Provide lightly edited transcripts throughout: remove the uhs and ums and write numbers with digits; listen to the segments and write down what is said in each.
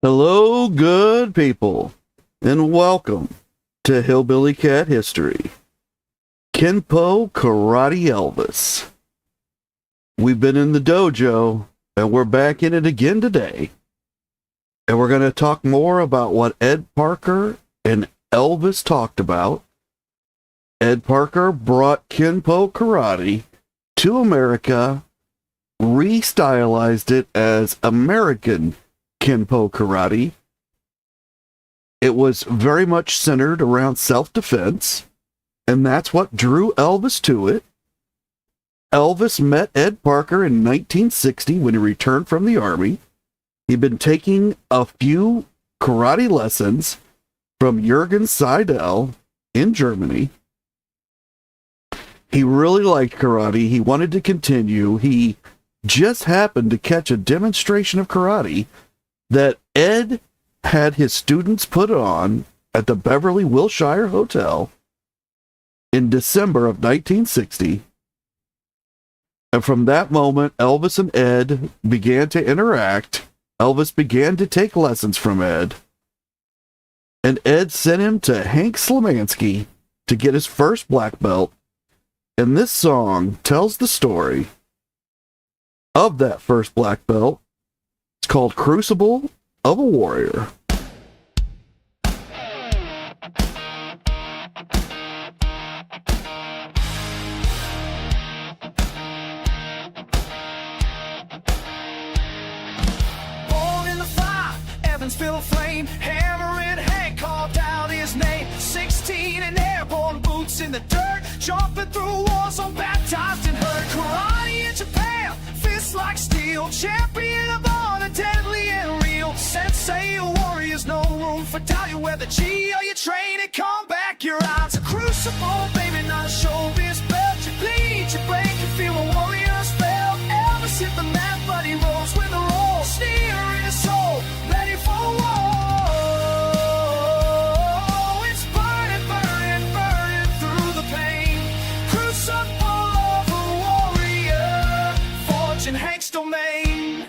Hello, good people, and welcome to Hillbilly Cat History. Kenpo Karate Elvis. We've been in the dojo, and we're back in it again today. And we're going to talk more about what Ed Parker and Elvis talked about. Ed Parker brought Kenpo Karate to America, restylized it as American Kenpo Karate. It was very much centered around self-defense, and that's what drew Elvis to it. Elvis met Ed Parker in 1960 when he returned from the Army. He'd been taking a few karate lessons from Jürgen Seidel in Germany. He really liked karate. He wanted to continue. He just happened to catch a demonstration of karate that Ed had his students put on at the Beverly Wilshire Hotel in December of 1960. And from that moment, Elvis and Ed began to interact. Elvis began to take lessons from Ed. And Ed sent him to Hank Slamansky to get his first black belt. And this song tells the story of that first black belt. It's called Crucible of a Warrior. Born in the fire, Evansville flame, hammering Hank called out his name. 16 and airborne boots in the dirt, jumping through walls on baptized and hurt. Karate in Japan, fists like steel, champion of honor, deadly and real. Sensei, a warrior's no room for doubt. You wear the G or you train and come back. Your eyes a crucible, baby, not a showbiz belt. You bleed, you break, you feel a warrior's spell. Elvis hit the mat, but he rolls with a roll. Sneer in his soul, ready for war. It's burning, burning, burning through the pain. Crucible of a warrior, forged in Hank's domain.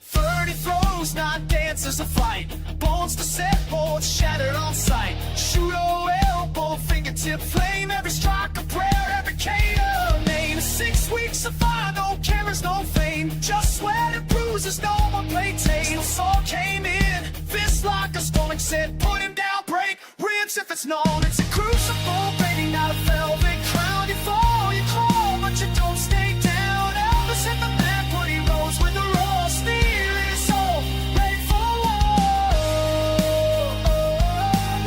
30 throws, 9 dances a fight. Bones to set, boards shattered on sight. Shoot elbow, fingertip flame. Every strike a prayer, every KO name. 6 weeks of fire, no cameras, no fame. Just sweat and bruises, no more play tape. The saw came in, fist like a stone. Said, put him down, break ribs if it's known. It's a crucible, baby, not a velvet crown. You fall, you crawl, but you don't stay down. Elvis hit the mat, but he rose with a roll. Sneer in his soul, ready for war.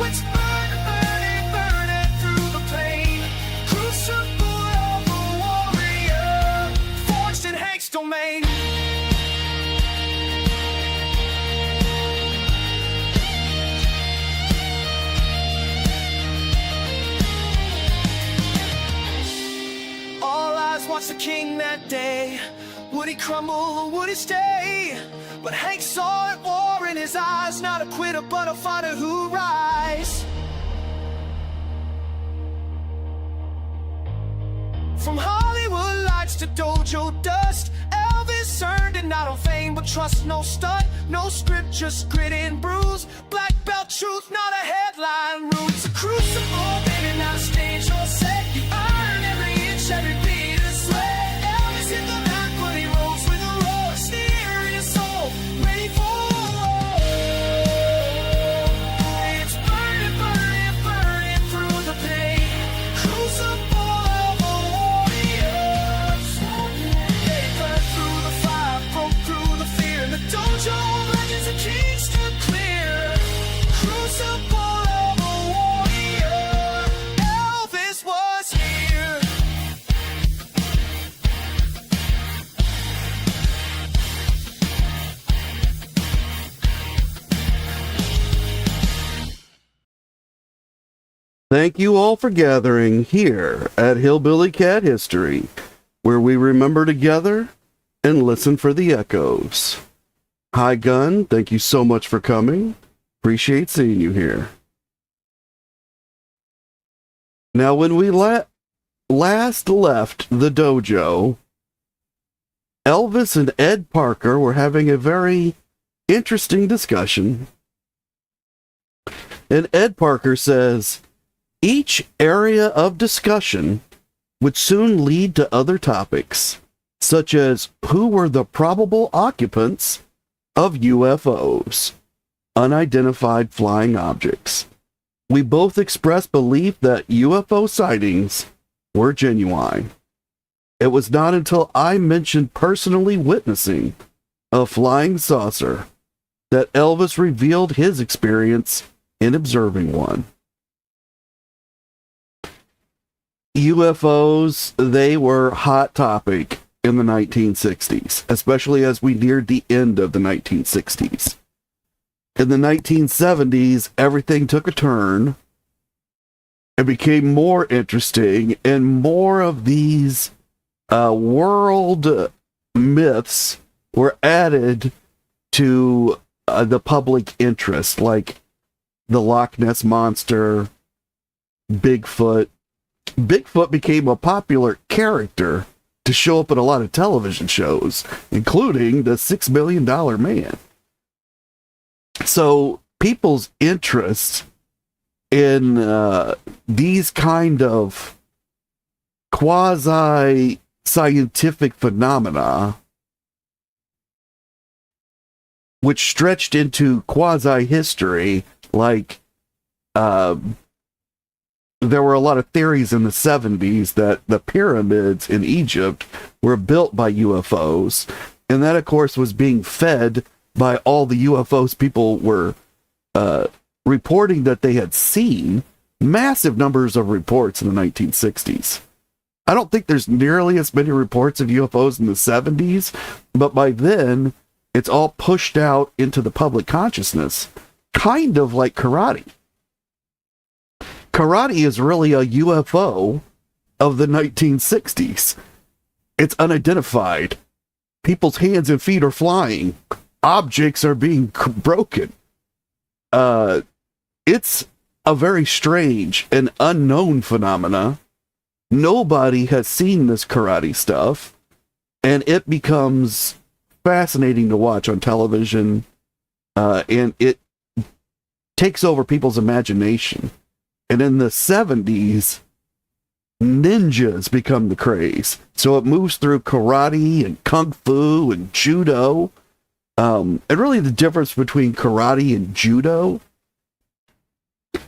It's burning, burning, burning through the pain. Crucible of a warrior, forged in Hank's domain. All eyes watched the king that day. Would he crumble or would he stay? But Hank saw it, war in his eyes. Not a quitter, but a fighter who rise. From Hollywood lights to dojo dust, Elvis earned it not on fame, but trust. No stunt, no script, just grit and bruise. Black belt truth, not a headline roots. A crucible, baby, not a stage or set. You earn every inch, every beat of sweat. Elvis hit the mat, but he rolls with a roar. Sneer in his soul, ready for war. It's burning, burning, burning through the pain. Crucible of a warrior. They burned through the fire, broke through the fear. In the dojo, legends of kings stood clear. Crucible of a warrior. Elvis was here. Thank you all for gathering here at Hillbilly Cat History, where we remember together and listen for the echoes. Hi, Gun. Thank you so much for coming. Appreciate seeing you here. Now, when we last left the dojo, Elvis and Ed Parker were having a very interesting discussion. And Ed Parker says, each area of discussion would soon lead to other topics, such as who were the probable occupants of UFOs, unidentified flying objects. We both expressed belief that UFO sightings were genuine. It was not until I mentioned personally witnessing a flying saucer that Elvis revealed his experience in observing one. UFOs, they were a hot topic in the 1960s, especially as we neared the end of the 1960s. In the 1970s, everything took a turn and became more interesting, and more of these world myths were added to the public interest, like the Loch Ness Monster, Bigfoot. Bigfoot became a popular character to show up in a lot of television shows, including the $6 Million Man. So people's interest in these kind of quasi-scientific phenomena, which stretched into quasi-history, like there were a lot of theories in the 70s that the pyramids in Egypt were built by UFOs, and that, of course, was being fed by all the UFOs people were reporting that they had seen. Massive numbers of reports in the 1960s. I don't think there's nearly as many reports of UFOs in the 70s, but by then, it's all pushed out into the public consciousness, kind of like karate. Karate is really a UFO of the 1960s. It's unidentified. People's hands and feet are flying. Objects are being broken. It's a very strange and unknown phenomena. Nobody has seen this karate stuff, and it becomes fascinating to watch on television, and it takes over people's imagination. And in the 70s, ninjas become the craze. So it moves through karate and kung fu and judo. And really the difference between karate and judo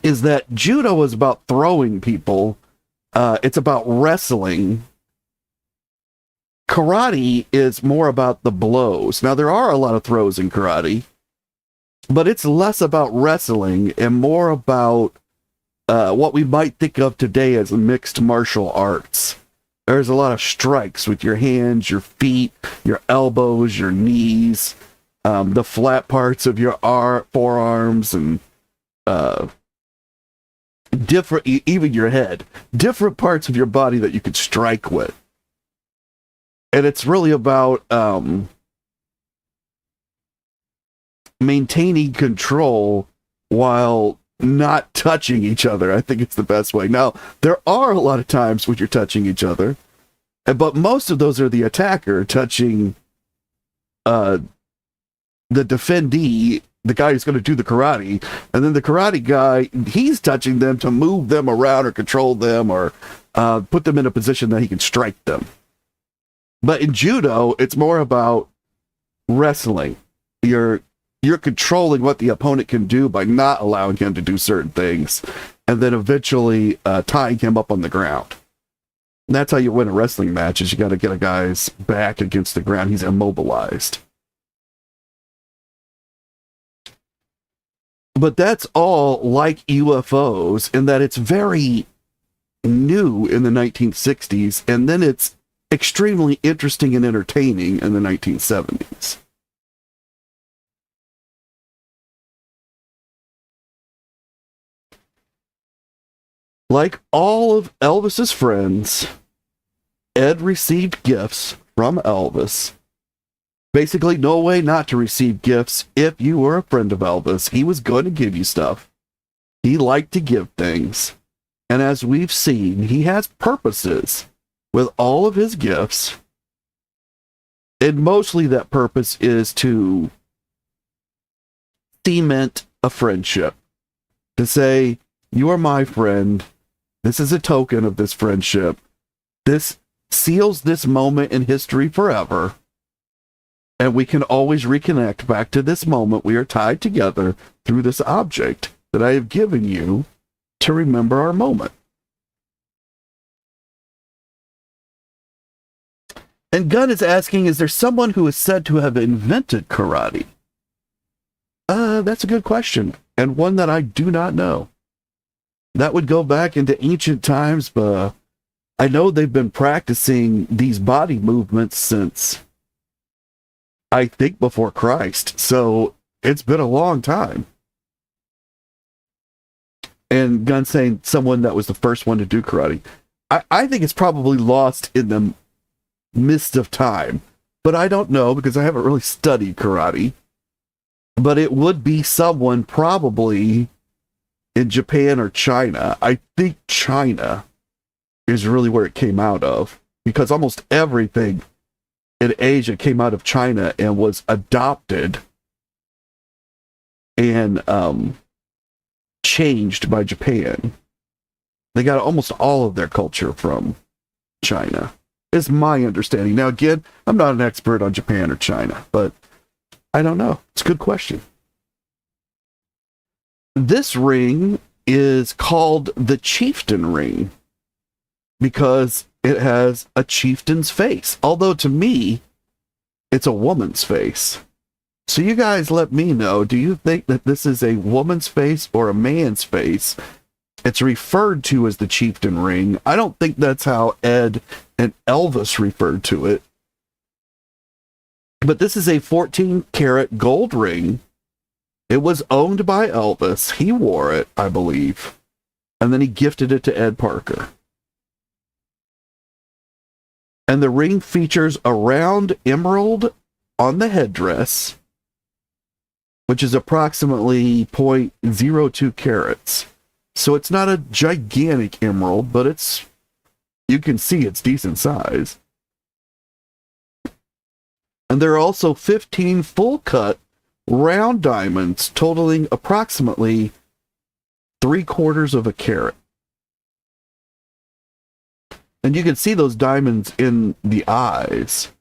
is that judo is about throwing people. It's about wrestling. Karate is more about the blows. Now, there are a lot of throws in karate, but it's less about wrestling and more about what we might think of today as mixed martial arts. There's a lot of strikes with your hands, your feet, your elbows, your knees, the flat parts of your forearms, and different, even your head, different parts of your body that you could strike with. And it's really about maintaining control while not touching each other. I think it's the best way. Now, there are a lot of times when you're touching each other, but most of those are the attacker touching the defendee, the guy who's going to do the karate, and then the karate guy, he's touching them to move them around or control them or put them in a position that he can strike them. But in judo, it's more about wrestling. You're controlling what the opponent can do by not allowing him to do certain things, and then eventually tying him up on the ground. And that's how you win a wrestling match, is you got to get a guy's back against the ground. He's immobilized. But that's all like UFOs in that it's very new in the 1960s, and then it's extremely interesting and entertaining in the 1970s. Like all of Elvis's friends, Ed received gifts from Elvis. Basically, no way not to receive gifts if you were a friend of Elvis. He was going to give you stuff. He liked to give things. And as we've seen, he has purposes with all of his gifts. And mostly that purpose is to cement a friendship. To say, you are my friend. This is a token of this friendship. This seals this moment in history forever. And we can always reconnect back to this moment. We are tied together through this object that I have given you to remember our moment. And Gunn is asking, is there someone who is said to have invented karate? That's a good question, and one that I do not know. That would go back into ancient times, but I know they've been practicing these body movements since, I think, before Christ. So it's been a long time. And Gunn saying someone that was the first one to do karate. I think it's probably lost in the mist of time, but I don't know because I haven't really studied karate. But it would be someone probably in Japan or China. I think China is really where it came out of, because almost everything in Asia came out of China and was adopted and changed by Japan. They got almost all of their culture from China, is my understanding. Now, again, I'm not an expert on Japan or China, but I don't know. It's a good question. This ring is called the Chieftain Ring because it has a chieftain's face. Although to me, it's a woman's face. So you guys let me know, do you think that this is a woman's face or a man's face? It's referred to as the Chieftain Ring. I don't think that's how Ed and Elvis referred to it. But this is a 14-karat gold ring. It was owned by Elvis. He wore it, I believe. And then he gifted it to Ed Parker. And the ring features a round emerald on the headdress, which is approximately 0.02 carats. So it's not a gigantic emerald, but you can see it's decent size. And there are also 15 full-cut round diamonds totaling approximately 3/4 of a carat. And you can see those diamonds in the eyes,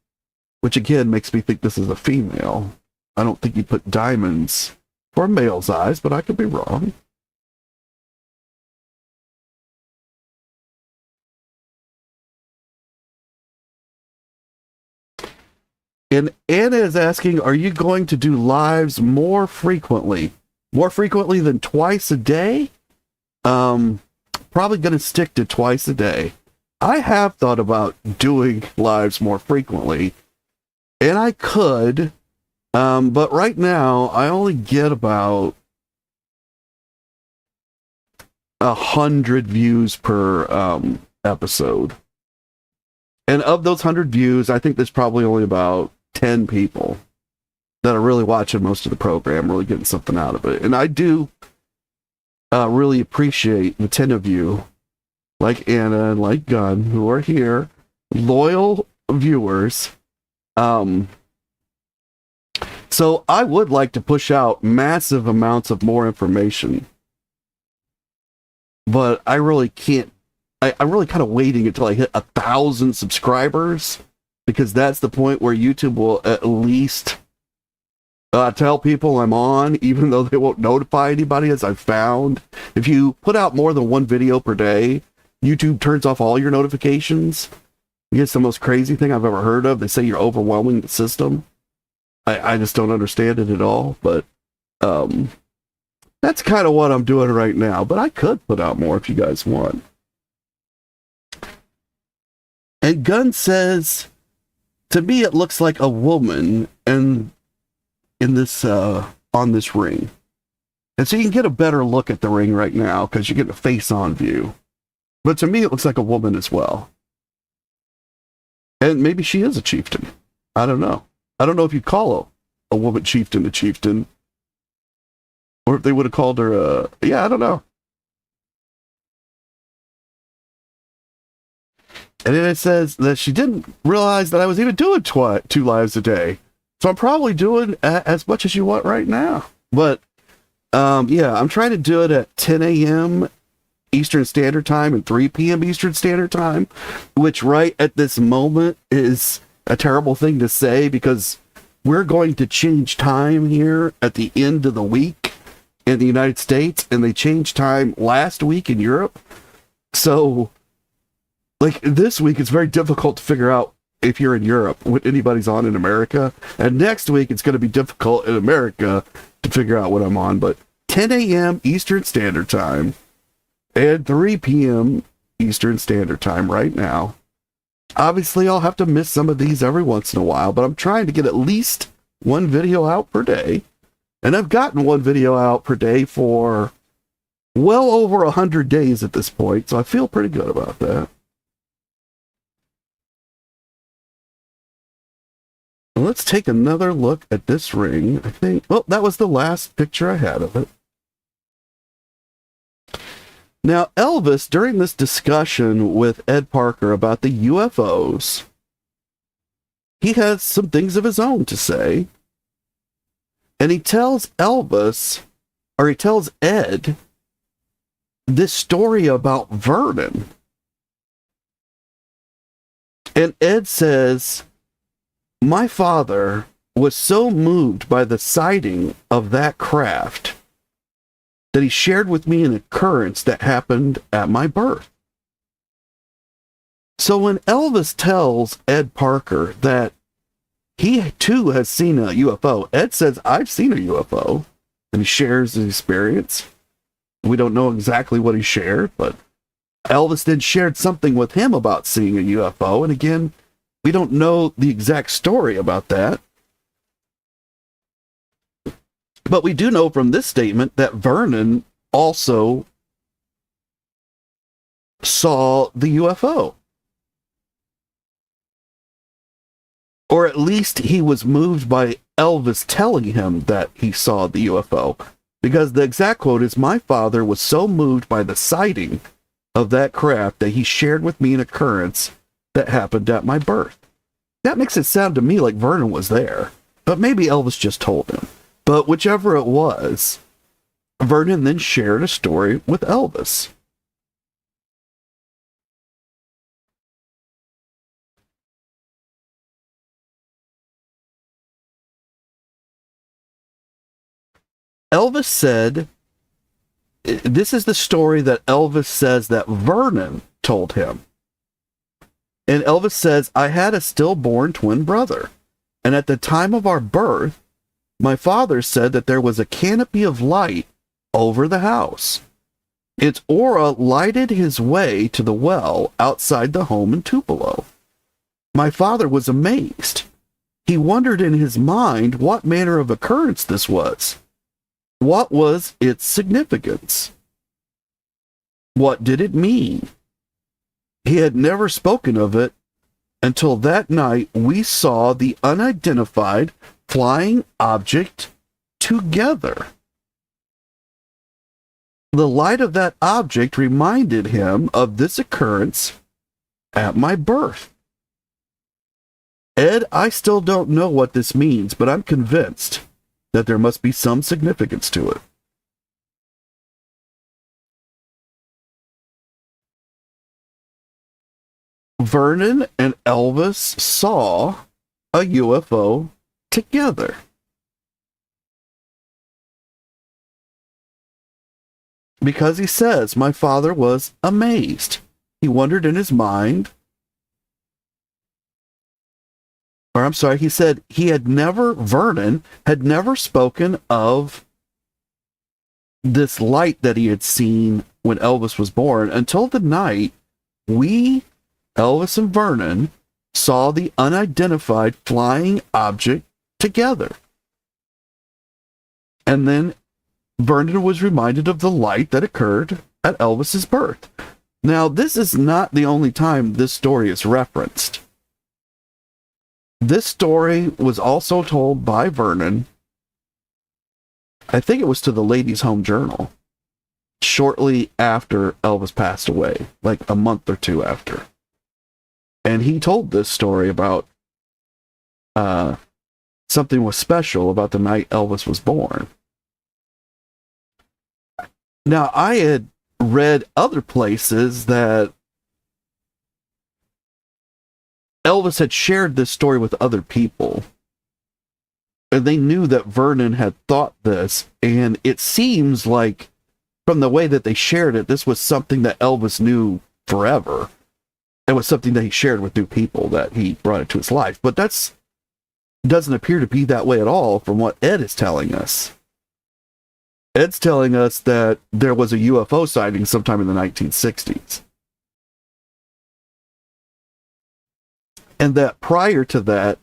which again makes me think this is a female. I don't think you put diamonds for a male's eyes, but I could be wrong. And Anna is asking, are you going to do lives more frequently? More frequently than twice a day? Probably going to stick to twice a day. I have thought about doing lives more frequently, and I could, but right now I only get about 100 views per episode. And of those 100 views, I think there's probably only about 10 people that are really watching most of the program, really getting something out of it. And I do really appreciate the 10 of you, like Anna and like Gunn, who are here, loyal viewers. So I would like to push out massive amounts of more information, but I really can't. I'm really kind of waiting until I hit 1,000 subscribers, because that's the point where YouTube will at least tell people I'm on, even though they won't notify anybody, as I've found. If you put out more than one video per day, YouTube turns off all your notifications. It's the most crazy thing I've ever heard of. They say you're overwhelming the system. I just don't understand it at all, but that's kind of what I'm doing right now. But I could put out more if you guys want. And Gunn says, to me, it looks like a woman in this on this ring. And so you can get a better look at the ring right now because you get a face-on view. But to me, it looks like a woman as well. And maybe she is a chieftain. I don't know. I don't know if you'd call a woman chieftain a chieftain. Or if they would have called her a... Yeah, I don't know. And then it says that she didn't realize that I was even doing 2 lives a day. So I'm probably doing as much as you want right now. But yeah, I'm trying to do it at 10 a.m. Eastern Standard Time and 3 p.m. Eastern Standard Time, which right at this moment is a terrible thing to say because we're going to change time here at the end of the week in the United States, and they changed time last week in Europe. So, like, this week, it's very difficult to figure out if you're in Europe, what anybody's on in America. And next week, it's going to be difficult in America to figure out what I'm on. But 10 a.m. Eastern Standard Time and 3 p.m. Eastern Standard Time right now. Obviously, I'll have to miss some of these every once in a while, but I'm trying to get at least 1 video out per day. And I've gotten 1 video out per day for well over 100 days at this point, so I feel pretty good about that. Let's take another look at this ring. I think, well, that was the last picture I had of it. Now, Elvis, during this discussion with Ed Parker about the UFOs, he has some things of his own to say. And he tells Elvis, or he tells Ed, this story about Vernon. And Ed says, my father was so moved by the sighting of that craft that he shared with me an occurrence that happened at my birth. So when Elvis tells Ed Parker that he too has seen a UFO, Ed says, I've seen a UFO, and he shares his experience. We don't know exactly what he shared, but Elvis then shared something with him about seeing a UFO, and again, we don't know the exact story about that. But we do know from this statement that Vernon also saw the UFO. Or at least he was moved by Elvis telling him that he saw the UFO. Because the exact quote is, my father was so moved by the sighting of that craft that he shared with me an occurrence that happened at my birth. That makes it sound to me like Vernon was there. But maybe Elvis just told him. But whichever it was, Vernon then shared a story with Elvis. Elvis said, this is the story that Elvis says that Vernon told him. And Elvis says, I had a stillborn twin brother. And at the time of our birth, my father said that there was a canopy of light over the house. Its aura lighted his way to the well outside the home in Tupelo. My father was amazed. He wondered in his mind what manner of occurrence this was. What was its significance? What did it mean? He had never spoken of it until that night we saw the unidentified flying object together. The light of that object reminded him of this occurrence at my birth. Ed, I still don't know what this means, but I'm convinced that there must be some significance to it. Vernon and Elvis saw a UFO together. Because he says, my father was amazed. He wondered in his mind, or I'm sorry, he said Vernon had never spoken of this light that he had seen when Elvis was born until the night Elvis and Vernon, saw the unidentified flying object together. And then Vernon was reminded of the light that occurred at Elvis's birth. Now, this is not the only time this story is referenced. This story was also told by Vernon, I think it was to the Ladies' Home Journal, shortly after Elvis passed away, like a month or 2 after. And he told this story about something was special about the night Elvis was born. Now, I had read other places that Elvis had shared this story with other people. And they knew that Vernon had thought this. And it seems like, from the way that they shared it, this was something that Elvis knew forever. It was something that he shared with new people, that he brought into his life. But that's doesn't appear to be that way at all from what Ed is telling us. Ed's telling us that there was a UFO sighting sometime in the 1960s. And that prior to that,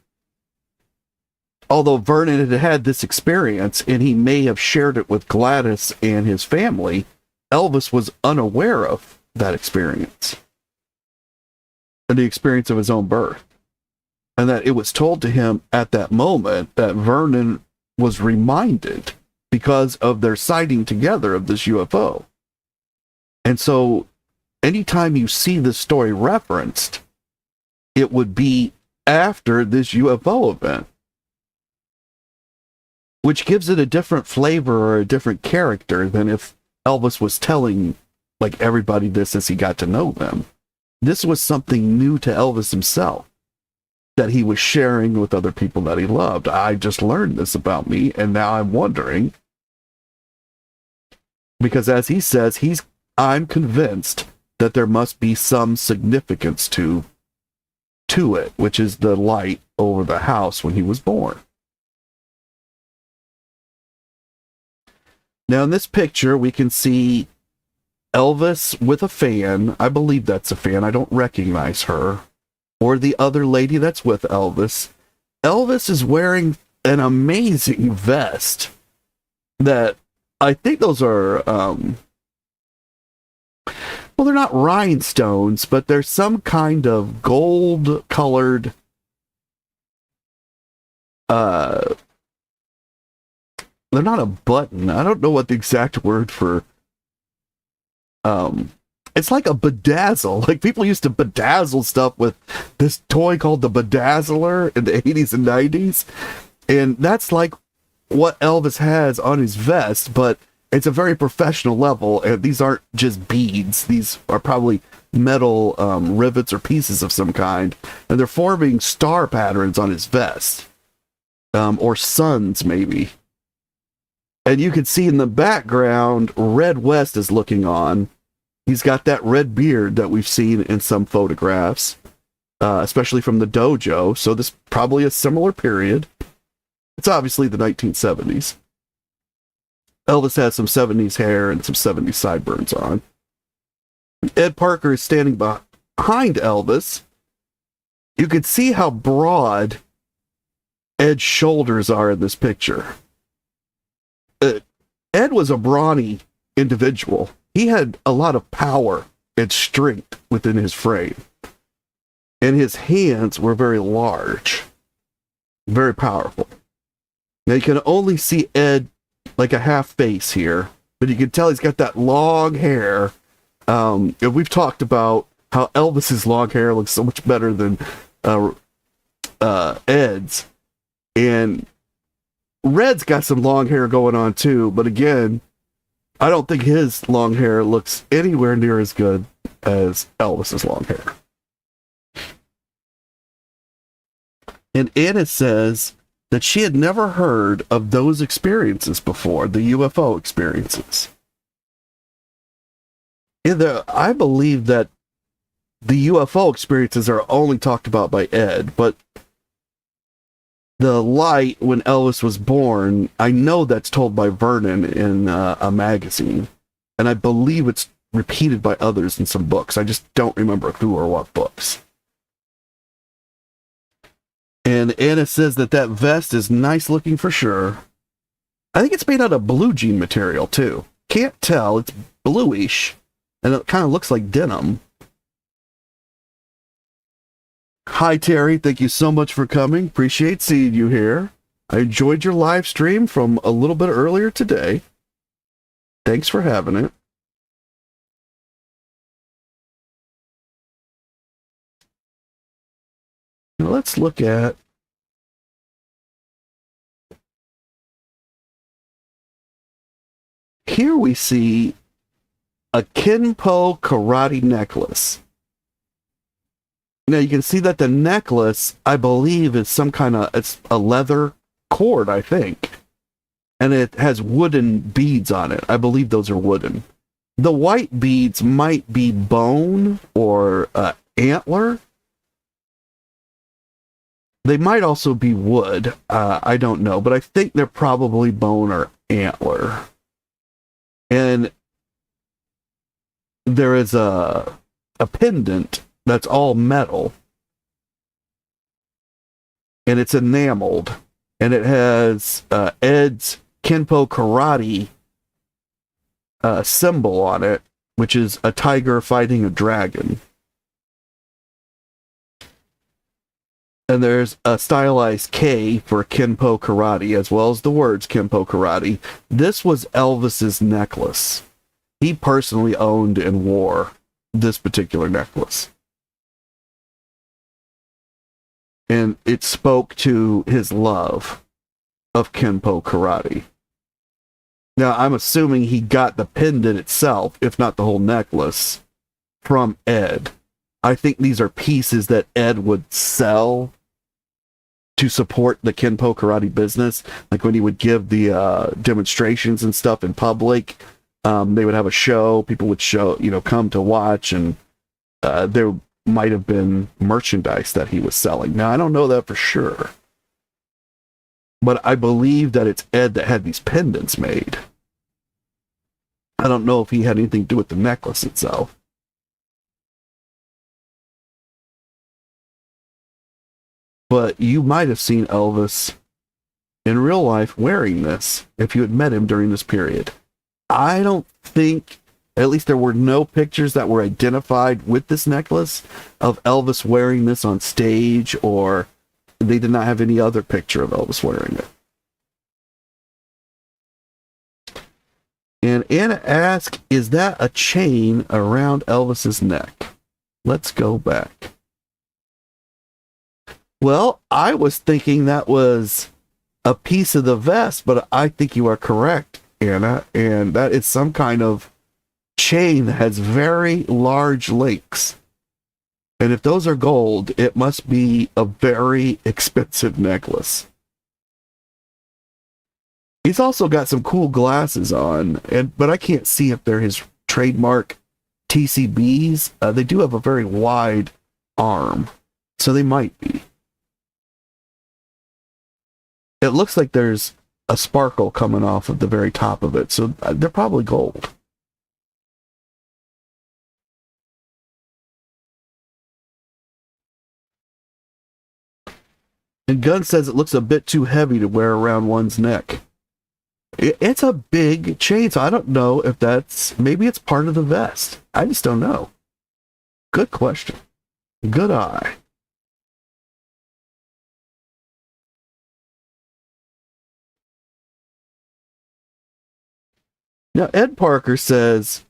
although Vernon had had this experience and he may have shared it with Gladys and his family, Elvis was unaware of that experience. And the experience of his own birth. And that it was told to him at that moment that Vernon was reminded because of their sighting together of this UFO. And so anytime you see this story referenced, it would be after this UFO event, which gives it a different flavor or a different character than if Elvis was telling like everybody this as he got to know them. This was something new to Elvis himself that he was sharing with other people that he loved. I just learned this about me, and now I'm wondering, because as he says, I'm convinced that there must be some significance to it, which is the light over the house when he was born. Now in this picture, we can see Elvis with a fan. I believe that's a fan. I don't recognize her. Or the other lady that's with Elvis. Elvis is wearing an amazing vest that I think those are, well, they're not rhinestones, but they're some kind of gold-colored, they're not a button. I don't know what the exact word for, it's like a bedazzle. Like people used to bedazzle stuff with this toy called the Bedazzler in the 80s and 90s. And that's like what Elvis has on his vest, but it's a very professional level. And these aren't just beads. These are probably metal rivets or pieces of some kind. And they're forming star patterns on his vest. Or suns, maybe. And you can see in the background, Red West is looking on. He's got that red beard that we've seen in some photographs, especially from the dojo. So this is probably a similar period. It's obviously the 1970s. Elvis has some 70s hair and some 70s sideburns on. Ed Parker is standing behind Elvis. You can see how broad Ed's shoulders are in this picture. Ed was a brawny individual. He had a lot of power and strength within his frame. And his hands were very large. Very powerful. Now you can only see Ed like a half face here, but you can tell he's got that long hair. And we've talked about how Elvis's long hair looks so much better than Ed's. And Red's got some long hair going on too, but again, I don't think his long hair looks anywhere near as good as Elvis's long hair. And Anna says that she had never heard of those experiences before, the UFO experiences. I believe that the UFO experiences are only talked about by Ed, but the light when Elvis was born, I know that's told by Vernon in a magazine, and I believe it's repeated by others in some books. I just don't remember who or what books. And Anna says that vest is nice looking for sure. I think it's made out of blue jean material too. Can't tell, it's bluish, and it kind of looks like denim. Hi, Terry. Thank you so much for coming. Appreciate seeing you here. I enjoyed your live stream from a little bit earlier today. Thanks for having it. let's look at here we see a Kenpo karate necklace. Now you can see that the necklace, I believe, is some kind of, it's a leather cord, I think. And it has wooden beads on it. I believe those are wooden. The white beads might be bone or antler. They might also be wood. I don't know, but I think they're probably bone or antler. And there is a pendant that's all metal. And it's enameled. And it has Ed's Kenpo karate symbol on it, which is a tiger fighting a dragon. And there's a stylized K for Kenpo karate, as well as the words Kenpo karate. This was Elvis's necklace. He personally owned and wore this particular necklace. And it spoke to his love of Kenpo karate. Now, I'm assuming he got the pendant itself, if not the whole necklace, from Ed. I think these are pieces that Ed would sell to support the Kenpo karate business. Like when he would give the demonstrations and stuff in public, they would have a show, people would come to watch, and there might have been merchandise that he was selling. Now, I don't know that for sure, but I believe that it's Ed that had these pendants made. I don't know if he had anything to do with the necklace itself. But you might have seen Elvis in real life wearing this if you had met him during this period. I don't think, at least there were no pictures that were identified with this necklace of Elvis wearing this on stage, or they did not have any other picture of Elvis wearing it. And Anna asked, is that a chain around Elvis's neck? Let's go back. Well, I was thinking that was a piece of the vest, but I think you are correct, Anna, and that is some kind of chain that has very large links. And if those are gold, it must be a very expensive necklace. He's also got some cool glasses on, but I can't see if they're his trademark TCBs. They do have a very wide arm, so they might be. It looks like there's a sparkle coming off of the very top of it, so they're probably gold. And Gunn says it looks a bit too heavy to wear around one's neck. It's a big chain, so I don't know if maybe it's part of the vest. I just don't know. Good question. Good eye. Now, Ed Parker says,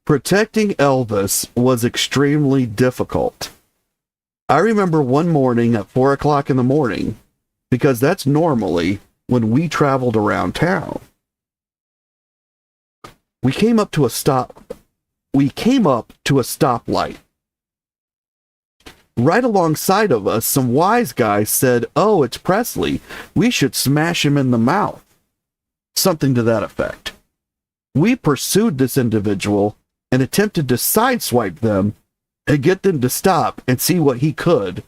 protecting Elvis was extremely difficult. I remember one morning at 4 o'clock in the morning, because that's normally when we traveled around town. We came up to a stoplight. Right alongside of us, some wise guys said, "Oh, it's Presley. We should smash him in the mouth." Something to that effect. We pursued this individual and attempted to sideswipe them and get them to stop and see what he could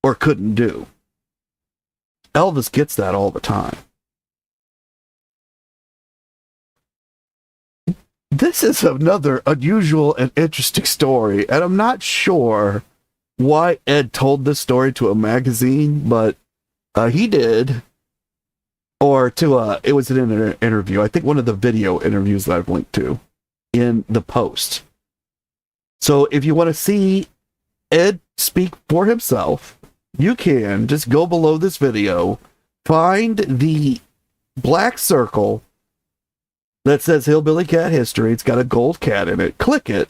or couldn't do. Elvis gets that all the time. This is another unusual and interesting story, and I'm not sure why Ed told this story to a magazine, but he did. Or it was an interview. I think one of the video interviews that I've linked to in the post. So if you want to see Ed speak for himself, you can just go below this video, find the black circle that says Hillbilly Cat History. It's got a gold cat in it. Click it.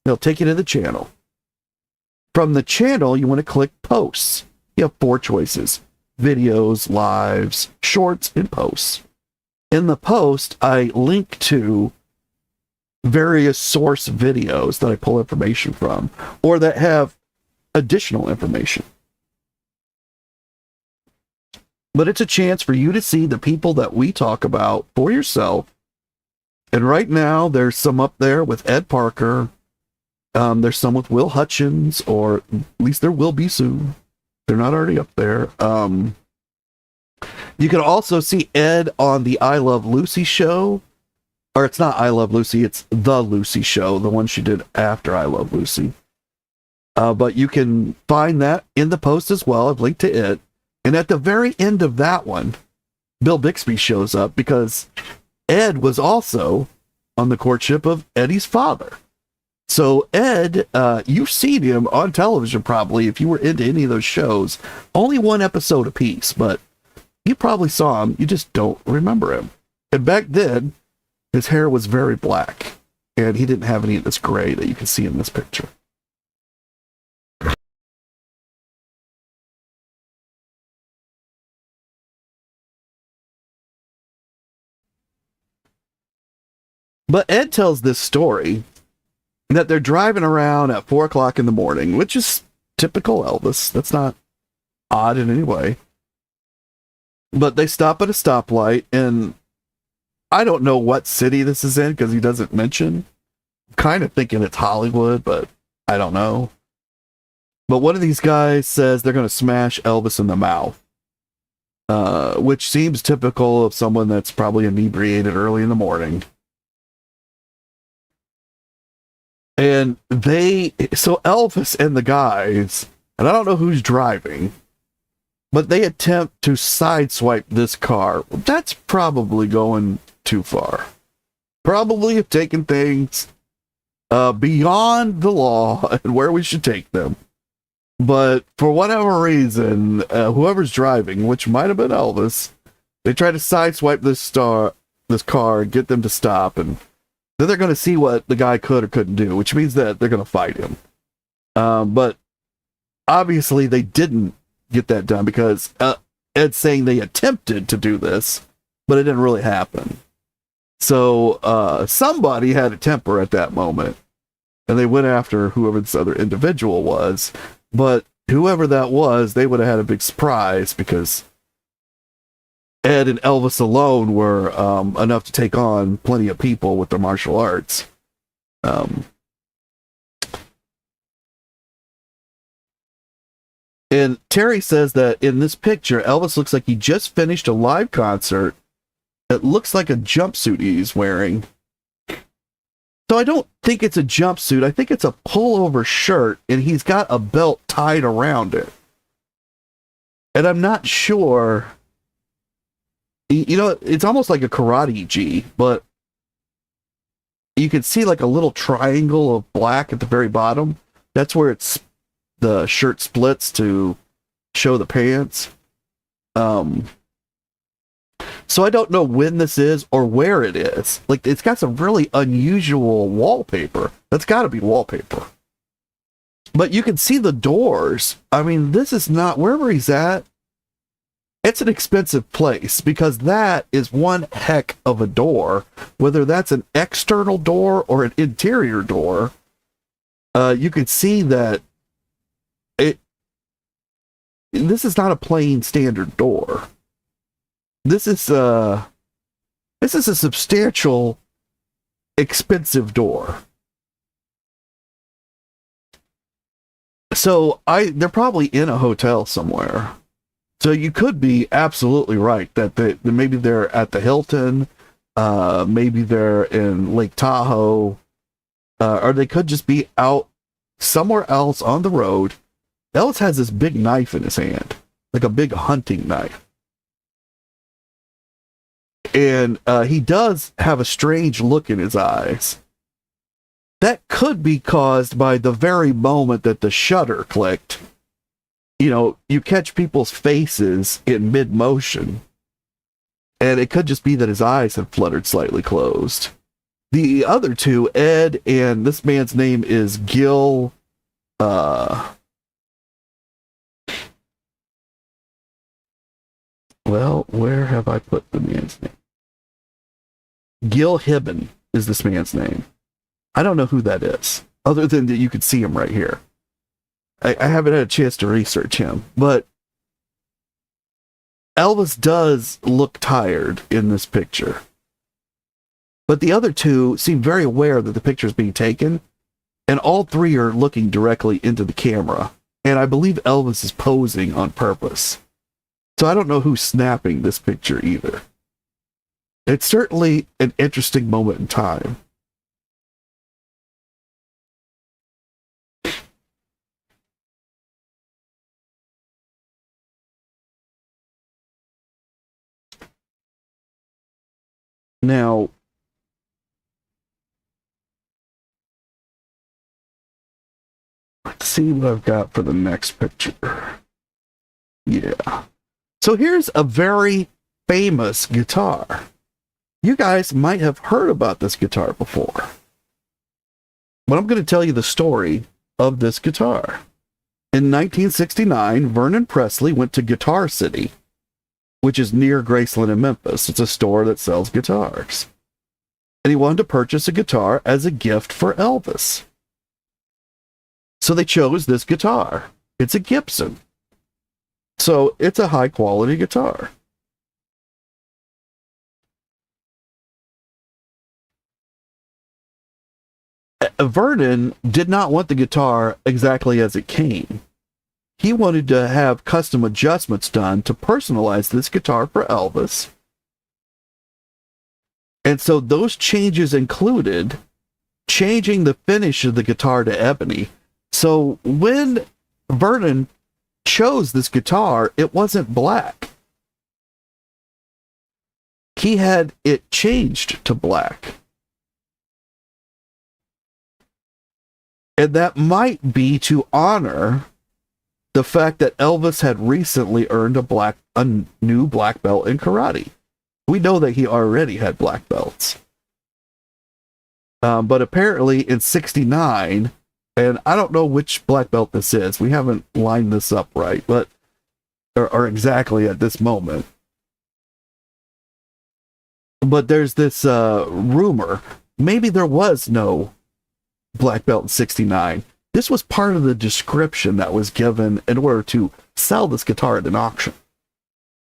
It'll take you to the channel. From the channel, you want to click posts. You have 4 choices: videos, lives, shorts, and posts. In the post, I link to various source videos that I pull information from, or that have additional information. But it's a chance for you to see the people that we talk about for yourself. And right now, there's some up there with Ed Parker. There's some with Will Hutchins, or at least there will be soon. They're not already up there. You can also see Ed on the I Love Lucy show. Or it's not I Love Lucy, it's The Lucy Show, the one she did after I Love Lucy. But you can find that in the post as well. I've linked to it. And at the very end of that one, Bill Bixby shows up because Ed was also on the courtship of Eddie's father. So Ed, you've seen him on television probably if you were into any of those shows. Only 1 episode apiece, but you probably saw him. You just don't remember him. And back then, his hair was very black, and he didn't have any of this gray that you can see in this picture. But Ed tells this story that they're driving around at 4 o'clock in the morning, which is typical Elvis. That's not odd in any way. But they stop at a stoplight, and I don't know what city this is in because he doesn't mention. I'm kind of thinking it's Hollywood, but I don't know. But one of these guys says they're going to smash Elvis in the mouth, which seems typical of someone that's probably inebriated early in the morning. And so Elvis and the guys, and I don't know who's driving, but they attempt to sideswipe this car. That's probably going too far. Probably have taken things beyond the law and where we should take them. But for whatever reason, whoever's driving, which might have been Elvis, they try to sideswipe this car and get them to stop, and then they're going to see what the guy could or couldn't do, which means that they're going to fight him. But obviously they didn't get that done because Ed's saying they attempted to do this, but it didn't really happen. So somebody had a temper at that moment, and they went after whoever this other individual was. But whoever that was, they would have had a big surprise because Ed and Elvis alone were enough to take on plenty of people with their martial arts. And Terry says that in this picture, Elvis looks like he just finished a live concert. It looks like a jumpsuit he's wearing. So I don't think it's a jumpsuit. I think it's a pullover shirt, and he's got a belt tied around it. And I'm not sure. You know, it's almost like a karate gi, but you can see like a little triangle of black at the very bottom. That's where the shirt splits to show the pants. So I don't know when this is or where it is. Like, it's got some really unusual wallpaper. That's got to be wallpaper. But you can see the doors. I mean, this is not wherever he's at. It's an expensive place because that is one heck of a door. Whether that's an external door or an interior door, you can see that this is not a plain standard door. This is a substantial, expensive door. So they're probably in a hotel somewhere. So you could be absolutely right that maybe they're at the Hilton, maybe they're in Lake Tahoe, or they could just be out somewhere else on the road. Elvis has this big knife in his hand, like a big hunting knife. And he does have a strange look in his eyes. That could be caused by the very moment that the shutter clicked. You know, you catch people's faces in mid-motion. And it could just be that his eyes have fluttered slightly closed. The other two, Ed, and this man's name is Gil... Well, where have I put the man's name? Gil Hibben is this man's name. I don't know who that is, other than that you could see him right here. I haven't had a chance to research him, but Elvis does look tired in this picture. But the other two seem very aware that the picture is being taken, and all three are looking directly into the camera. And I believe Elvis is posing on purpose. So I don't know who's snapping this picture either. It's certainly an interesting moment in time. Now, let's see what I've got for the next picture. Yeah. So here's a very famous guitar. You guys might have heard about this guitar before. But I'm going to tell you the story of this guitar. In 1969, Vernon Presley went to Guitar City, which is near Graceland in Memphis. It's a store that sells guitars. And he wanted to purchase a guitar as a gift for Elvis. So they chose this guitar. It's a Gibson. So it's a high quality guitar. Vernon did not want the guitar exactly as it came. He wanted to have custom adjustments done to personalize this guitar for Elvis. And so those changes included changing the finish of the guitar to ebony. So when Vernon chose this guitar, it wasn't black. He had it changed to black. And that might be to honor the fact that Elvis had recently earned a new black belt in karate. We know that he already had black belts. But apparently in 69, and I don't know which black belt this is. We haven't lined this up right, but or exactly at this moment. But there's this rumor. Maybe there was no black belt in 69. This was part of the description that was given in order to sell this guitar at an auction.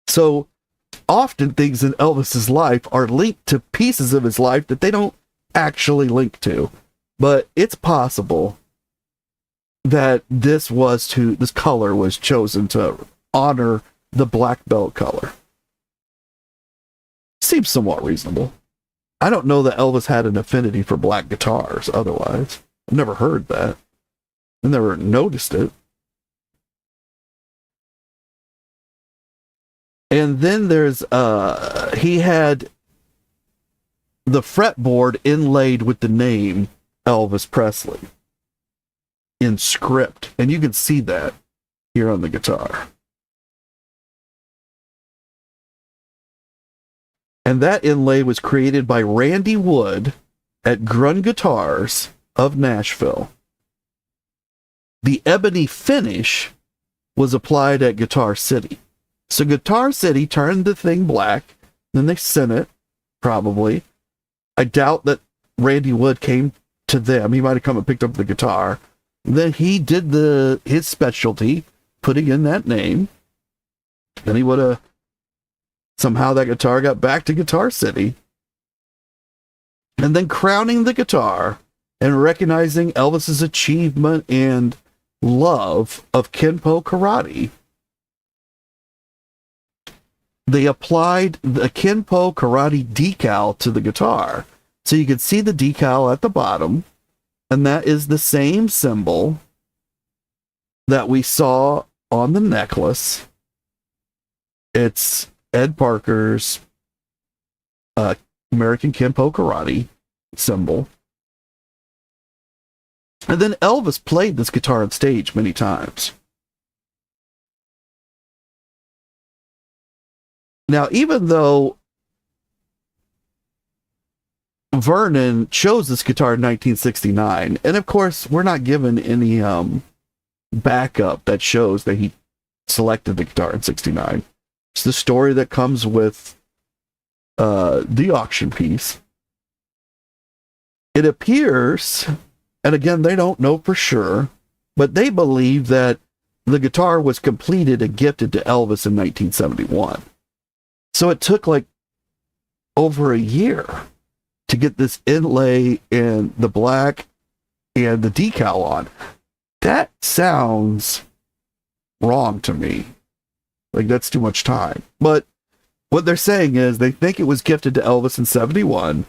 So often things in Elvis's life are linked to pieces of his life that they don't actually link to. But it's possible that this color was chosen to honor the black belt color. Seems somewhat reasonable. I don't know that Elvis had an affinity for black guitars otherwise. I've never heard that. I've never noticed it. And then there's, he had the fretboard inlaid with the name Elvis Presley in script. And you can see that here on the guitar. And that inlay was created by Randy Wood at Grun Guitars of Nashville. The ebony finish was applied at Guitar City. So Guitar City turned the thing black, then they sent it, probably. I doubt that Randy Wood came to them. He might have come and picked up the guitar. Then he did his specialty, putting in that name. Then he would have somehow that guitar got back to Guitar City. And then crowning the guitar and recognizing Elvis's achievement and love of Kenpo karate, they applied the Kenpo karate decal to the guitar. So you can see the decal at the bottom, and that is the same symbol that we saw on the necklace. It's Ed Parker's American Kenpo karate symbol. And then Elvis played this guitar on stage many times. Now, even though Vernon chose this guitar in 1969, and of course, we're not given any backup that shows that he selected the guitar in 69. It's the story that comes with the auction piece. It appears, and again, they don't know for sure, but they believe that the guitar was completed and gifted to Elvis in 1971. So it took like over a year to get this inlay and the black and the decal on. That sounds wrong to me. Like, that's too much time. But what they're saying is they think it was gifted to Elvis in 71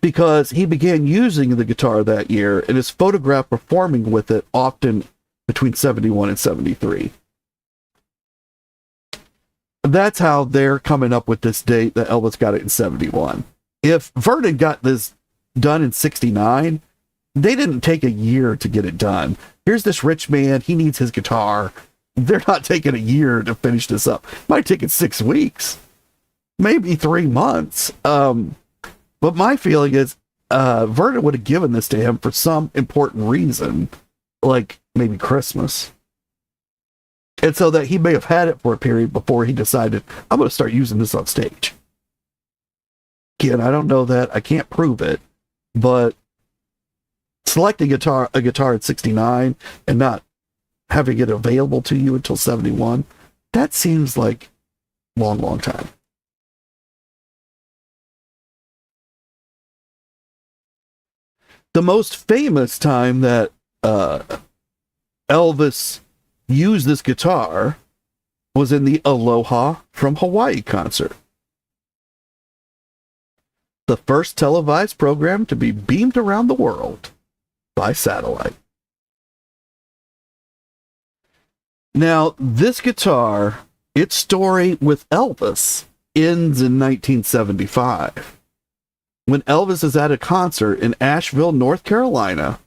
because he began using the guitar that year and is photographed performing with it often between 71 and 73. That's how they're coming up with this date that Elvis got it in 71. If Vernon got this done in 69, they didn't take a year to get it done. Here's this rich man, he needs his guitar. They're not taking a year to finish this up. Might take it 6 weeks, maybe 3 months. But my feeling is Vernon would have given this to him for some important reason, like maybe Christmas. And so that he may have had it for a period before he decided, I'm going to start using this on stage. Again, I don't know that. I can't prove it. But selecting a guitar at 69 and not having it available to you until 71, that seems like a long, long time. The most famous time that Elvis used this guitar was in the Aloha from Hawaii concert. The first televised program to be beamed around the world by satellite. Now, this guitar, its story with Elvis ends in 1975. When Elvis is at a concert in Asheville, North Carolina,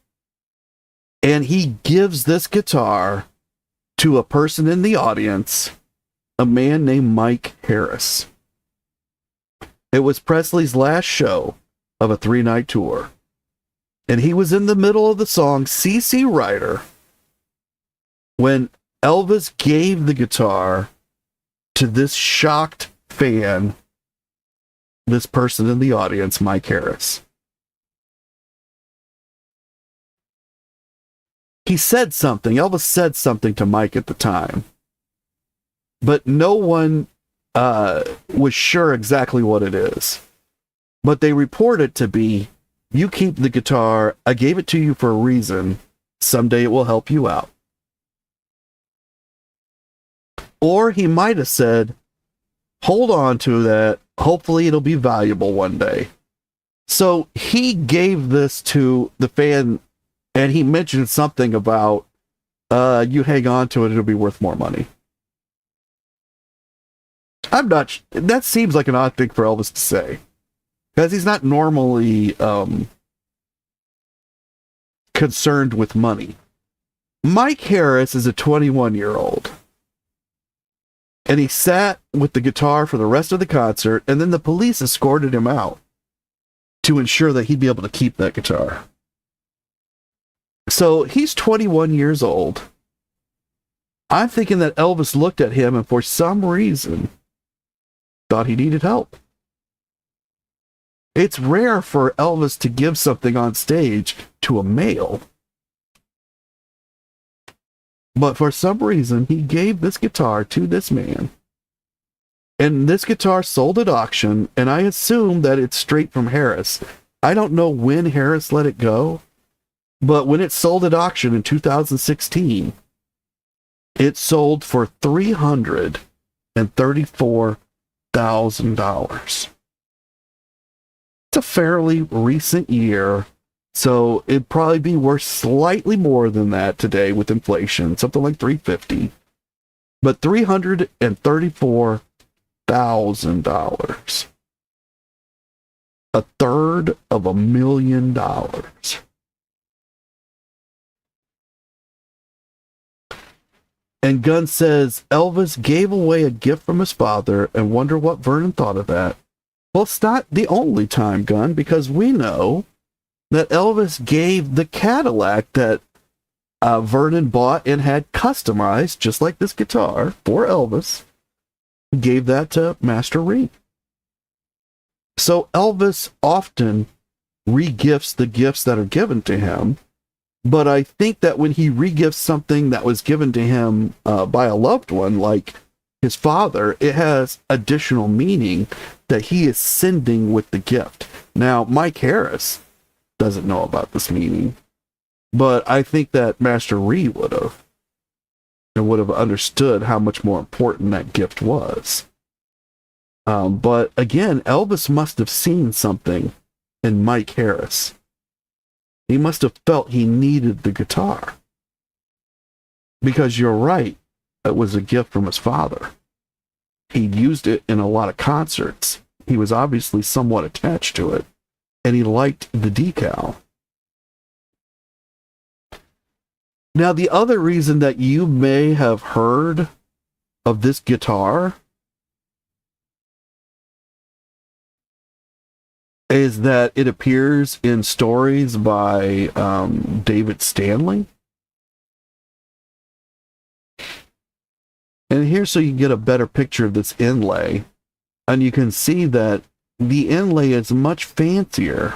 and he gives this guitar to a person in the audience, a man named Mike Harris. It was Presley's last show of a 3-night tour, and he was in the middle of the song CC Rider when Elvis gave the guitar to this shocked fan, this person in the audience, Mike Harris. He said something, Elvis said something to Mike at the time, but no one was sure exactly what it is. But they report it to be, you keep the guitar, I gave it to you for a reason, someday it will help you out. Or he might have said, hold on to that, hopefully it'll be valuable one day. So he gave this to the fan, and he mentioned something about, you hang on to it, it'll be worth more money. That seems like an odd thing for Elvis to say, because he's not normally concerned with money. Mike Harris is a 21-year-old. And he sat with the guitar for the rest of the concert, and then the police escorted him out to ensure that he'd be able to keep that guitar. So he's 21 years old. I'm thinking that Elvis looked at him and for some reason thought he needed help. It's rare for Elvis to give something on stage to a male. But for some reason, he gave this guitar to this man. And this guitar sold at auction, and I assume that it's straight from Harris. I don't know when Harris let it go, but when it sold at auction in 2016, it sold for $334,000. It's a fairly recent year. So it'd probably be worth slightly more than that today with inflation, something like $350. But $334,000. $333,000. And Gunn says Elvis gave away a gift from his father, and wonder what Vernon thought of that. Well, it's not the only time, Gunn, because we know that Elvis gave the Cadillac that Vernon bought and had customized, just like this guitar, for Elvis. Gave that to Master Reed. So Elvis often regifts the gifts that are given to him, but I think that when he regifts something that was given to him by a loved one, like his father, it has additional meaning that he is sending with the gift. Now, Mike Harris doesn't know about this meaning, but I think that Master Reed would have, and would have understood how much more important that gift was. But again, Elvis must have seen something in Mike Harris. He must have felt he needed the guitar. Because you're right, it was a gift from his father. He used it in a lot of concerts. He was obviously somewhat attached to it, and he liked the decal. Now, the other reason that you may have heard of this guitar is that it appears in stories by David Stanley. And here, so you can get a better picture of this inlay, and you can see that the inlay is much fancier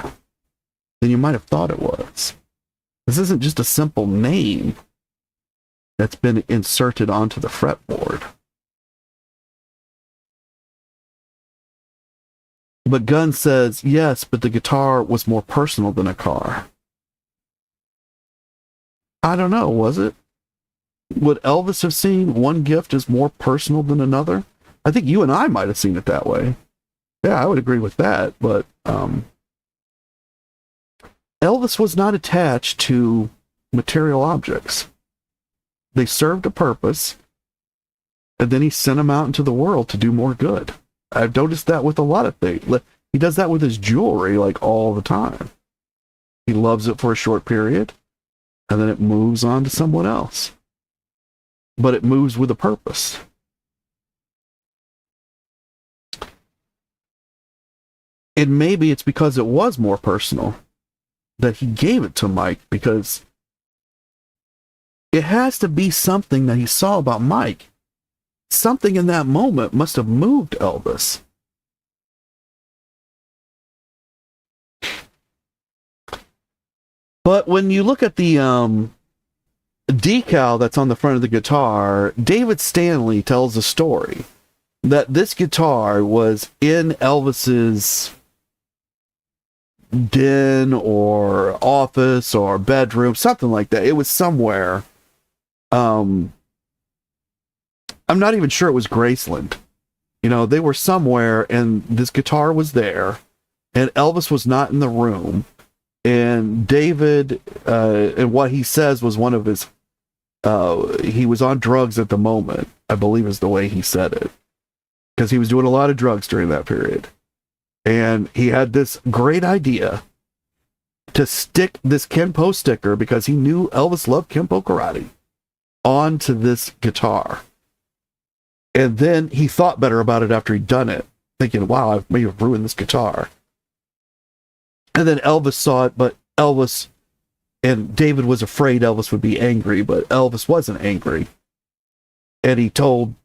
than you might have thought it was. This isn't just a simple name that's been inserted onto the fretboard. But Gunn says, yes, but the guitar was more personal than a car. I don't know, was it? Would Elvis have seen one gift as more personal than another? I think you and I might have seen it that way. Yeah, I would agree with that, but Elvis was not attached to material objects. They served a purpose, and then he sent them out into the world to do more good. I've noticed that with a lot of things. He does that with his jewelry, like, all the time. He loves it for a short period, and then it moves on to someone else. But it moves with a purpose. And maybe it's because it was more personal that he gave it to Mike, because it has to be something that he saw about Mike. Something in that moment must have moved Elvis. But when you look at the decal that's on the front of the guitar, David Stanley tells a story that this guitar was in Elvis's den or office or bedroom, something like that. It was somewhere. I'm not even sure it was Graceland. You know, they were somewhere and this guitar was there and Elvis was not in the room. And David, and what he says was one of his, he was on drugs at the moment, I believe is the way he said it. Because he was doing a lot of drugs during that period. And he had this great idea to stick this Kenpo sticker, because he knew Elvis loved Kenpo karate, onto this guitar. And then he thought better about it after he'd done it, thinking, wow, I may have ruined this guitar. And then Elvis saw it, but Elvis, and David was afraid Elvis would be angry, but Elvis wasn't angry. And he told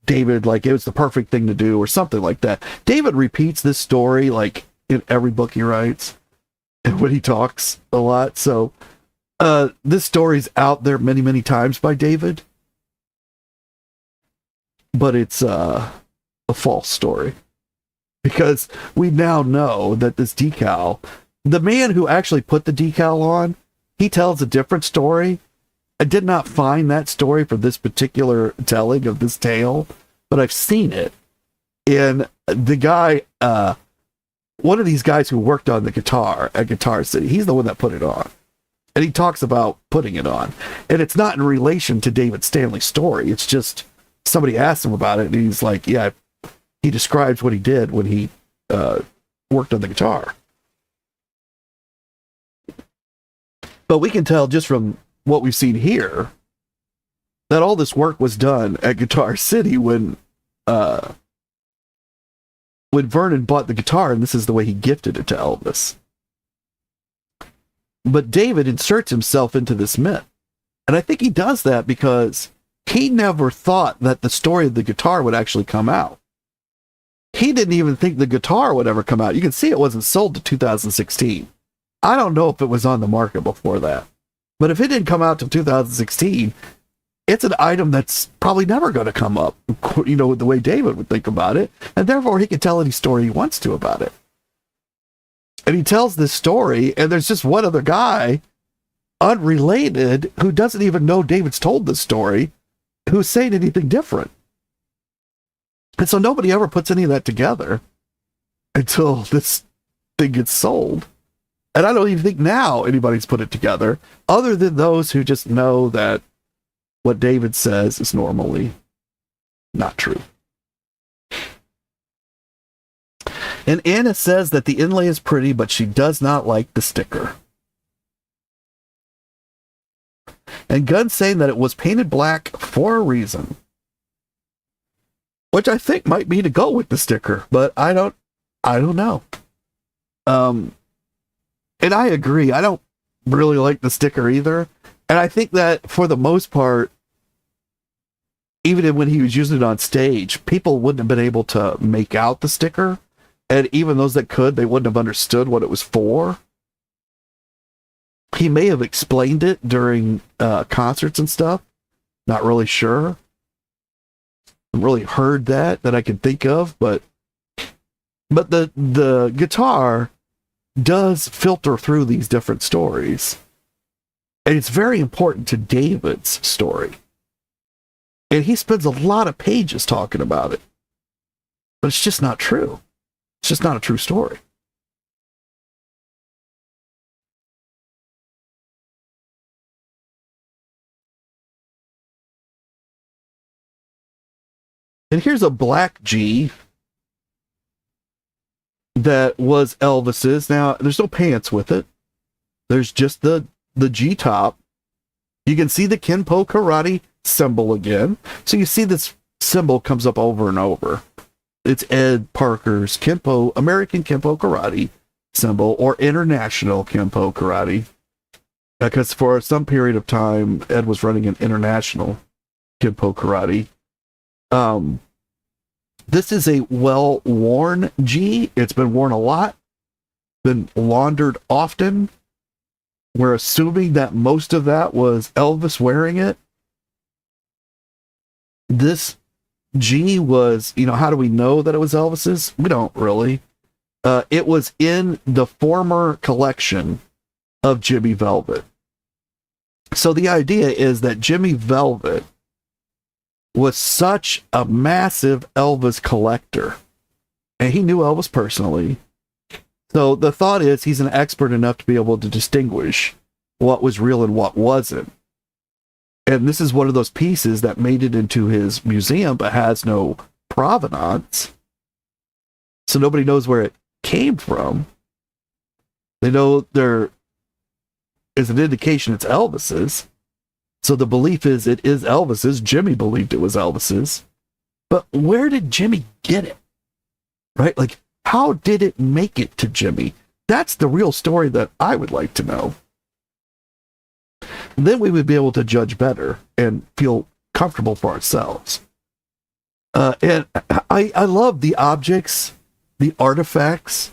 David, like, it was the perfect thing to do, or something like that. David repeats this story, like, in every book he writes, and when he talks a lot. So, this story's out there many, many times by David. But it's a false story. Because we now know that this decal, the man who actually put the decal on, he tells a different story. I did not find that story for this particular telling of this tale, but I've seen it. And the guy, one of these guys who worked on the guitar at Guitar City, he's the one that put it on. And he talks about putting it on. And it's not in relation to David Stanley's story. It's just somebody asked him about it, and he's like, yeah, he describes what he did when he worked on the guitar. But we can tell just from what we've seen here that all this work was done at Guitar City when Vernon bought the guitar, and this is the way he gifted it to Elvis. But David inserts himself into this myth. And I think he does that because he never thought that the story of the guitar would actually come out. He didn't even think the guitar would ever come out. You can see it wasn't sold to 2016. I don't know if it was on the market before that. But if it didn't come out till 2016, it's an item that's probably never going to come up, you know, the way David would think about it. And therefore, he can tell any story he wants to about it. And he tells this story, and there's just one other guy, unrelated, who doesn't even know David's told this story, who's saying anything different. And so nobody ever puts any of that together until this thing gets sold. And I don't even think now anybody's put it together, other than those who just know that what David says is normally not true. And Anna says that the inlay is pretty, but she does not like the sticker. And Gunn's saying that it was painted black for a reason, which I think might be to go with the sticker, but I don't know. And I agree. I don't really like the sticker either. And I think that for the most part, even when he was using it on stage, people wouldn't have been able to make out the sticker. And even those that could, they wouldn't have understood what it was for. He may have explained it during concerts and stuff. Not really sure. I really heard that I could think of, but the guitar does filter through these different stories. And it's very important to David's story. And he spends a lot of pages talking about it. But it's just not true. It's just not a true story. And here's a black G that was Elvis's. Now, there's no pants with it. There's just the G top. You can see the Kenpo karate symbol again. So you see this symbol comes up over and over. It's Ed Parker's Kenpo, American Kenpo karate symbol, or International Kenpo karate. Because for some period of time, Ed was running an international Kenpo karate. This is a well-worn G. It's been worn a lot, been laundered often. We're assuming that most of that was Elvis wearing it. This G was, how do we know that it was Elvis's? We don't really. It was in the former collection of Jimmy Velvet. So the idea is that Jimmy Velvet was such a massive Elvis collector, and he knew Elvis personally. So the thought is he's an expert enough to be able to distinguish what was real and what wasn't. And this is one of those pieces that made it into his museum but has no provenance. So nobody knows where it came from. They know there is an indication it's Elvis's. So the belief is it is Elvis's. Jimmy believed it was Elvis's. But where did Jimmy get it? Right? Like, how did it make it to Jimmy? That's the real story that I would like to know. Then we would be able to judge better and feel comfortable for ourselves. And I love the objects, the artifacts,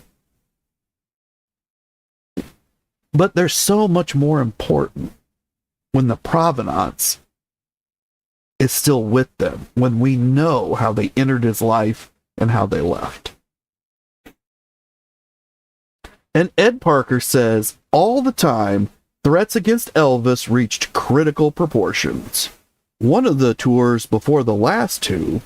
but they're so much more important when the provenance is still with them, when we know how they entered his life and how they left. And Ed Parker says, all the time, threats against Elvis reached critical proportions. One of the tours before the last two,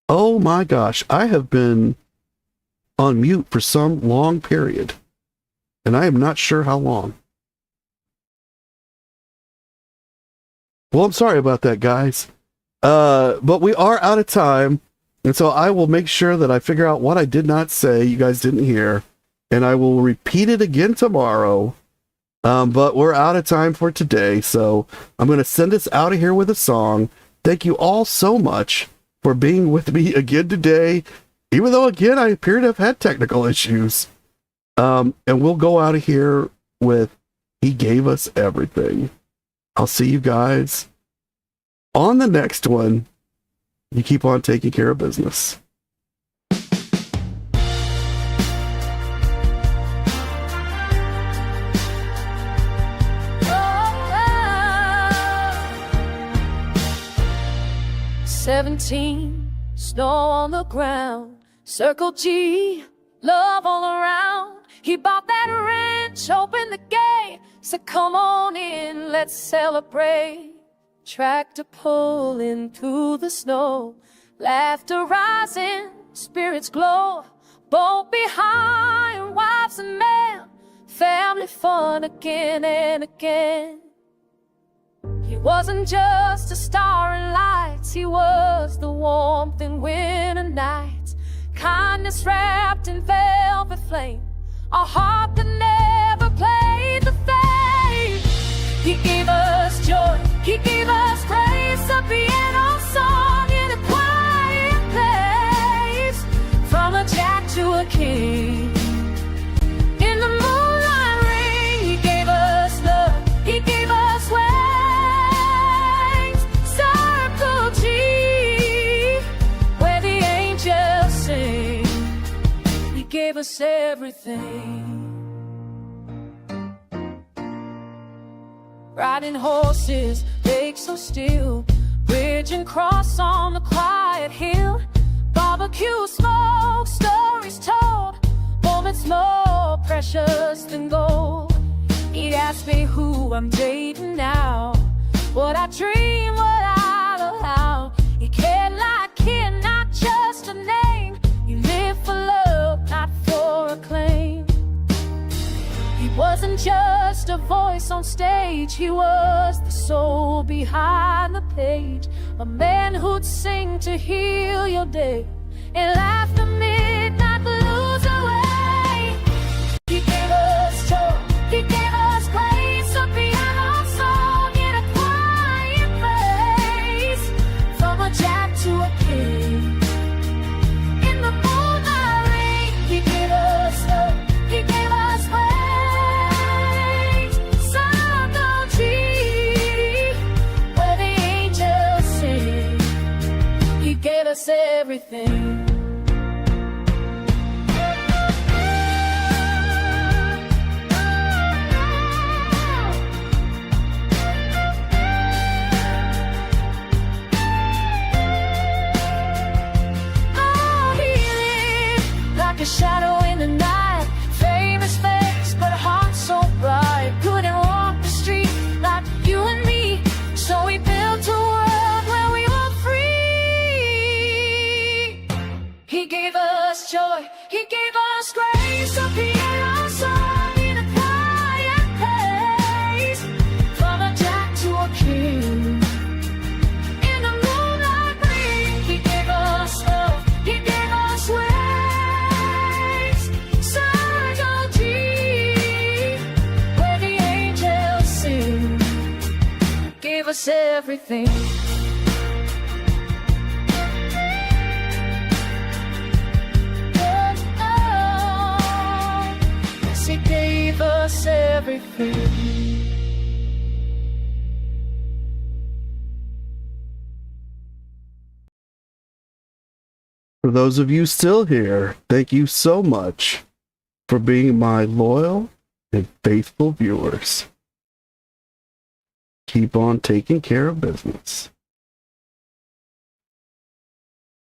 Oh my gosh, I have been on mute for some long period, and I am not sure how long. Well, I'm sorry about that, guys. But we are out of time, and so I will make sure that I figure out what I did not say, you guys didn't hear, and I will repeat it again tomorrow. But we're out of time for today, so I'm going to send us out of here with a song. Thank you all so much for being with me again today, even though, again, I appear to have had technical issues. And we'll go out of here with He Gave Us Everything. I'll see you guys on the next one. You keep on taking care of business. 17, snow on the ground, Circle G, love all around. He bought that ranch, opened the gate, said come on in, let's celebrate. Tractor pulling through the snow, laughter rising, spirits glow. Both behind, wives and men, family fun again and again. He wasn't just a star in lights, he was the warmth in winter nights. Kindness wrapped in velvet flame, a heart that never played the fame. He gave us joy, he gave us grace, a piano song in a quiet place. From a jack to a king, in the moonlight ring, he gave us love, he gave us wings. Circle G, where the angels sing. He gave us everything. Riding horses, lakes so still, bridge and cross on the quiet hill. Barbecue smoke, stories told, moments more precious than gold. He'd ask me who I'm dating now, what I dream, what I'll allow. He cared like kin, not just a name. He lived for love, not for acclaim. He wasn't just a voice on stage, he was the soul behind the page. A man who'd sing to heal your day and laugh the midnight blues away. He gave us joy, he gave us grace, a piano song in a quiet place. From a jack to a king, in the moonlight rain, he gave us love, he gave us wings. Circle G, where the angels sing. He gave us everything. A shadow in the night, famous face, but heart so bright. Couldn't walk the street like you and me, so we built a world where we were free. He gave us joy, he gave us grace, a piano song in a quiet place. From a jack to a king, in the moonlight ring, he gave us love, he gave us wings. Gave us everything. Yes, he gave us everything. For those of you still here, thank you so much for being my loyal and faithful viewers. Keep on taking care of business.